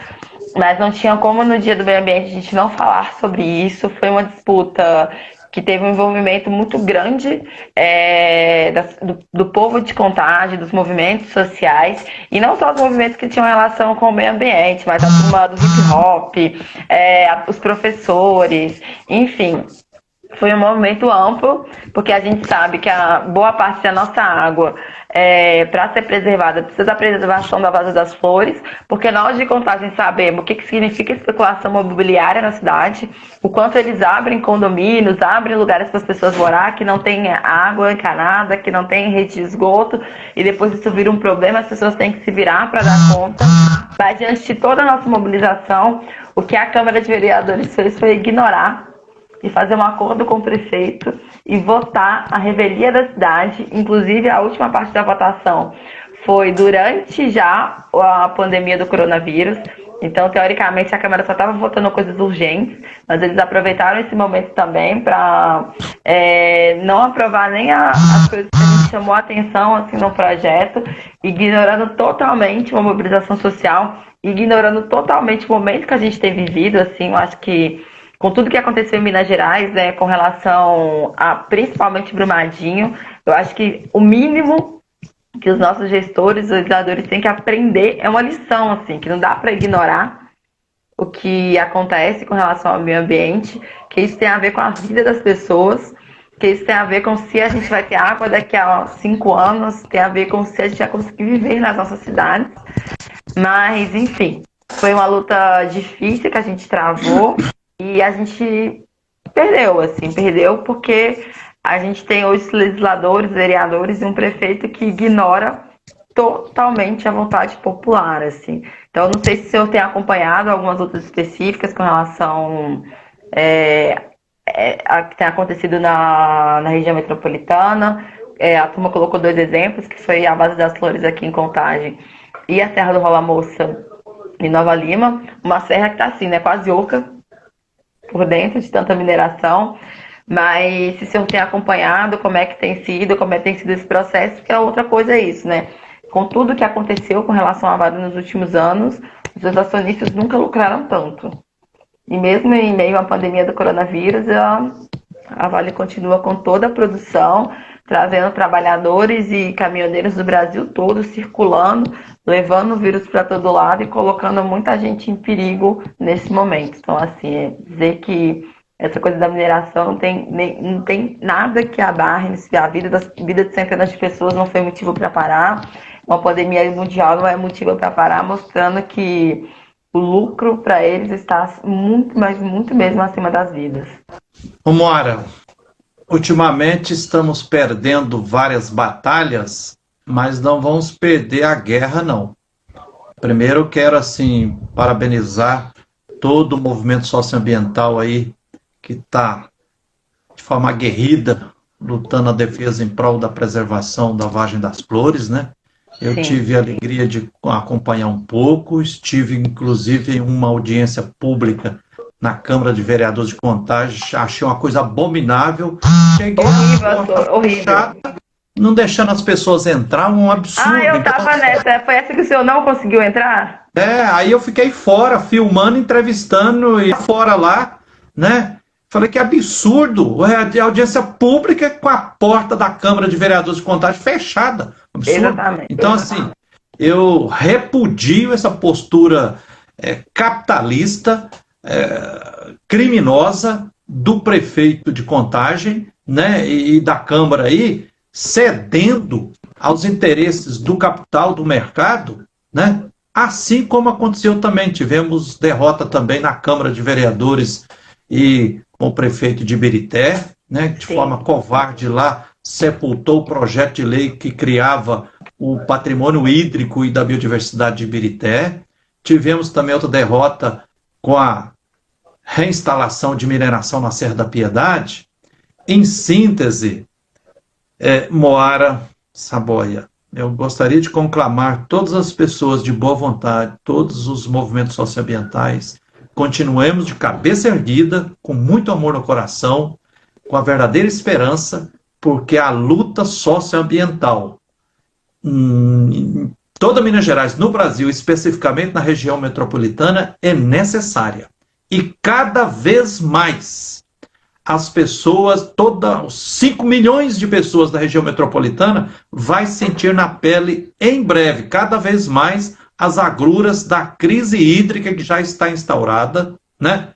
mas não tinha como no Dia do Meio Ambiente a gente não falar sobre isso. Foi uma disputa que teve um envolvimento muito grande do povo de Contagem, dos movimentos sociais, e não só os movimentos que tinham relação com o meio ambiente, mas a turma do hip hop, os professores, enfim. Foi um movimento amplo, porque a gente sabe que a boa parte da nossa água, para ser preservada, precisa da preservação da Vaza das Flores, porque nós de Contagem sabemos o que significa especulação imobiliária na cidade, o quanto eles abrem condomínios, abrem lugares para as pessoas morar, que não tem água encanada, que não tem rede de esgoto, e depois isso vira um problema, as pessoas têm que se virar para dar conta. Mas diante de toda a nossa mobilização, o que a Câmara de Vereadores fez foi ignorar e fazer um acordo com o prefeito e votar a revelia da cidade. Inclusive, a última parte da votação foi durante já a pandemia do coronavírus. Então, teoricamente, a Câmara só estava votando coisas urgentes, mas eles aproveitaram esse momento também para não aprovar nem as coisas que a gente chamou a atenção assim, no projeto, ignorando totalmente uma mobilização social, ignorando totalmente o momento que a gente tem vivido. Assim, eu acho que com tudo que aconteceu em Minas Gerais, né, com relação a principalmente Brumadinho, eu acho que o mínimo que os nossos gestores, os legisladores têm que aprender é uma lição, assim, que não dá para ignorar o que acontece com relação ao meio ambiente, que isso tem a ver com a vida das pessoas, que isso tem a ver com se a gente vai ter água daqui a 5 anos, tem a ver com se a gente vai conseguir viver nas nossas cidades. Mas, enfim, foi uma luta difícil que a gente travou. E a gente perdeu porque a gente tem hoje legisladores, vereadores e um prefeito que ignora totalmente a vontade popular, assim. Então, não sei se o senhor tem acompanhado algumas outras específicas com relação a que tem acontecido na região metropolitana. A turma colocou 2 exemplos, que foi a Vaza das Flores aqui em Contagem e a Serra do Rola Moça em Nova Lima. Uma serra que está assim, né, quase oca por dentro de tanta mineração, mas se o senhor tem acompanhado como é que tem sido esse processo, porque a outra coisa é isso, né? Com tudo que aconteceu com relação à Vale nos últimos anos, os acionistas nunca lucraram tanto. E mesmo em meio à pandemia do coronavírus, a Vale continua com toda a produção, trazendo trabalhadores e caminhoneiros do Brasil todo, circulando, levando o vírus para todo lado e colocando muita gente em perigo nesse momento. Então, assim, dizer que essa coisa da mineração não tem nada que abarre a vida de centenas de pessoas, não foi motivo para parar. Uma pandemia mundial não é motivo para parar, mostrando que o lucro para eles está muito, mas muito mesmo acima das vidas. Moara, ultimamente estamos perdendo várias batalhas, mas não vamos perder a guerra, não. Primeiro eu quero, assim, parabenizar todo o movimento socioambiental aí, que está de forma aguerrida, lutando a defesa em prol da preservação da Vargem das Flores, né? Eu Sim. tive a alegria de acompanhar um pouco, estive inclusive em uma audiência pública na Câmara de Vereadores de Contagem, achei uma coisa abominável. Cheguei Horrível. não deixando as pessoas entrar, um absurdo. Eu tava nessa, foi essa que o senhor não conseguiu entrar? Aí eu fiquei fora, filmando, entrevistando, e fora lá, né? Falei que absurdo, a audiência pública com a porta da Câmara de Vereadores de Contagem fechada. Absurdo. Exatamente. Então, assim, eu repudio essa postura capitalista, criminosa do prefeito de Contagem, né, e da Câmara aí, cedendo aos interesses do capital, do mercado, né? Assim como aconteceu também, tivemos derrota também na Câmara de Vereadores e com o prefeito de Ibirité, né, de Sim. forma covarde lá, sepultou o projeto de lei que criava o patrimônio hídrico e da biodiversidade de Ibirité. Tivemos também outra derrota com a reinstalação de mineração na Serra da Piedade. Em síntese, Moara Saboia, eu gostaria de conclamar todas as pessoas de boa vontade, todos os movimentos socioambientais, continuemos de cabeça erguida, com muito amor no coração, com a verdadeira esperança, porque a luta socioambiental em toda Minas Gerais, no Brasil, especificamente na região metropolitana, é necessária. E cada vez mais as pessoas, os 5 milhões de pessoas da região metropolitana vai sentir na pele, em breve, cada vez mais, as agruras da crise hídrica que já está instaurada, né?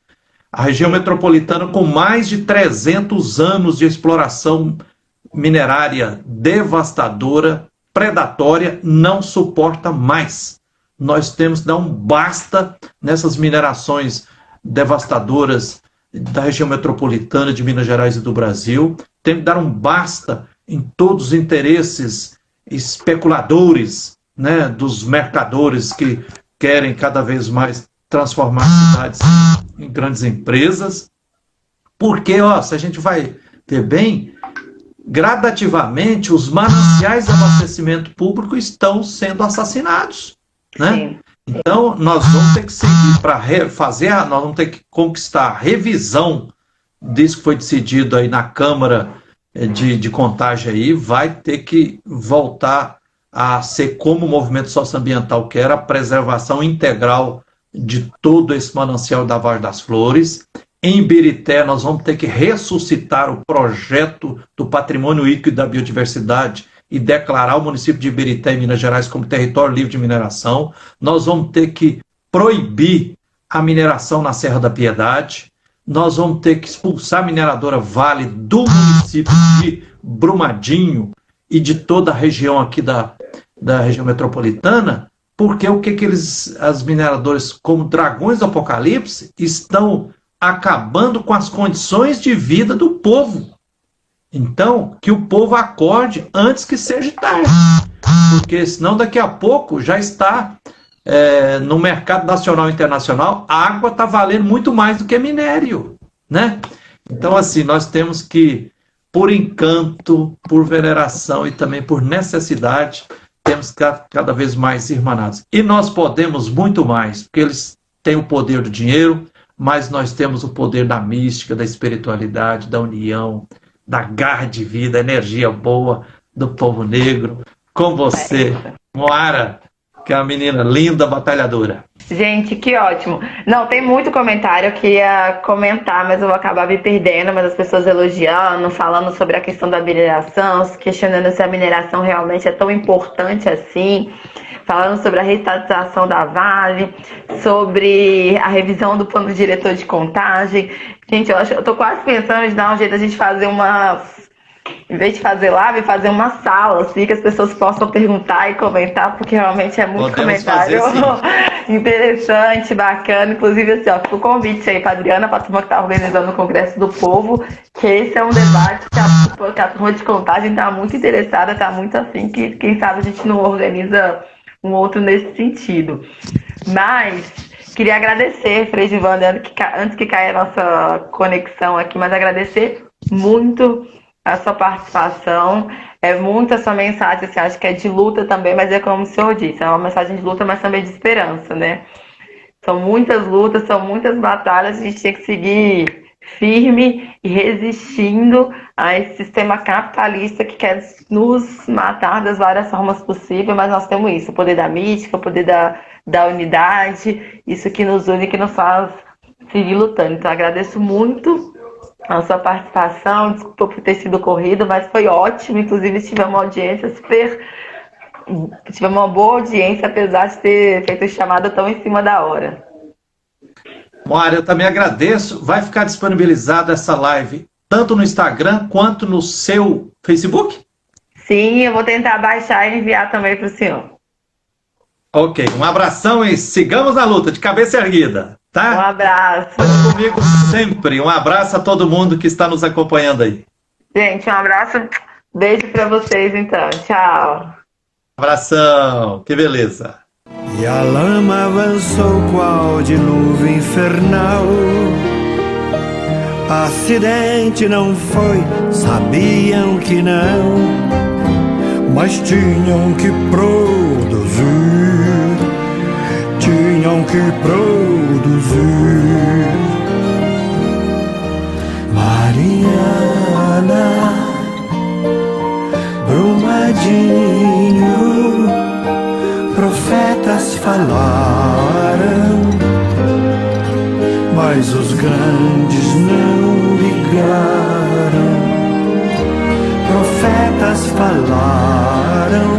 A região metropolitana, com mais de 300 anos de exploração minerária devastadora, predatória, não suporta mais. Nós temos que dar um basta nessas minerações devastadoras da região metropolitana de Minas Gerais e do Brasil. Temos que dar um basta em todos os interesses especuladores, né, dos mercadores que querem cada vez mais transformar cidades em grandes empresas. Porque, se a gente vai ter bem, gradativamente os mananciais de abastecimento público estão sendo assassinados, né? Sim. Então, nós vamos ter que seguir para refazer, nós vamos ter que conquistar a revisão disso que foi decidido aí na Câmara de Contagem aí, vai ter que voltar a ser como o movimento socioambiental quer, a preservação integral de todo esse manancial da Vargem das Flores. Em Ibirité, nós vamos ter que ressuscitar o projeto do patrimônio hídrico e da biodiversidade e declarar o município de Ibirité, em Minas Gerais, como território livre de mineração. Nós vamos ter que proibir a mineração na Serra da Piedade. Nós vamos ter que expulsar a mineradora Vale do município de Brumadinho e de toda a região aqui da região metropolitana, porque o que as mineradoras, como dragões do apocalipse, estão acabando com as condições de vida do povo. Então, que o povo acorde antes que seja tarde, porque senão daqui a pouco já está no mercado nacional e internacional, a água está valendo muito mais do que minério, né? Então, assim, nós temos que, por encanto, por veneração e também por necessidade, temos que ficar cada vez mais irmanados. E nós podemos muito mais, porque eles têm o poder do dinheiro, mas nós temos o poder da mística, da espiritualidade, da união, da garra de vida, da energia boa do povo negro. Com você, Moara, que é uma menina linda, batalhadora. Gente, que ótimo. Não, tem muito comentário, eu queria comentar, mas eu vou acabar me perdendo, mas as pessoas elogiando, falando sobre a questão da mineração, questionando se a mineração realmente é tão importante assim, falando sobre a reestatização da Vale, sobre a revisão do plano diretor de contagem. Gente, eu tô quase pensando em dar um jeito a gente fazer em vez de fazer live, fazer uma sala, assim, que as pessoas possam perguntar e comentar, porque realmente é muito comentário interessante, bacana. Inclusive, assim, fica o convite aí para a Adriana, para a turma que está organizando o Congresso do Povo, que esse é um debate que a turma de contagem está muito interessada, está muito afim, que quem sabe a gente não organiza um outro nesse sentido. Mas queria agradecer, Frei Givana, antes que caia a nossa conexão aqui, mas agradecer muito a sua participação, muito a sua mensagem, assim, acho que é de luta também, mas é como o senhor disse, é uma mensagem de luta, mas também de esperança, né? São muitas lutas, são muitas batalhas, a gente tem que seguir firme e resistindo a esse sistema capitalista que quer nos matar das várias formas possíveis, mas nós temos isso, o poder da mística, o poder da unidade, isso que nos une, que nos faz seguir lutando. Então, agradeço muito a sua participação, desculpa por ter sido corrido, mas foi ótimo, inclusive tivemos uma boa audiência, apesar de ter feito chamada tão em cima da hora. Moara, eu também agradeço. Vai ficar disponibilizada essa live tanto no Instagram quanto no seu Facebook? Sim, eu vou tentar baixar e enviar também para o senhor. Ok, um abração e sigamos na luta, de cabeça erguida, tá? Um abraço. Conte comigo sempre. Um abraço a todo mundo que está nos acompanhando aí. Gente, um abraço. Beijo para vocês, então. Tchau. Abração, que beleza. E a lama avançou qual dilúvio infernal. Acidente não foi, sabiam que não, mas tinham que produzir, tinham que produzir. Mariana, Brumadinho, profetas falaram, mas os grandes não ligaram. Profetas falaram,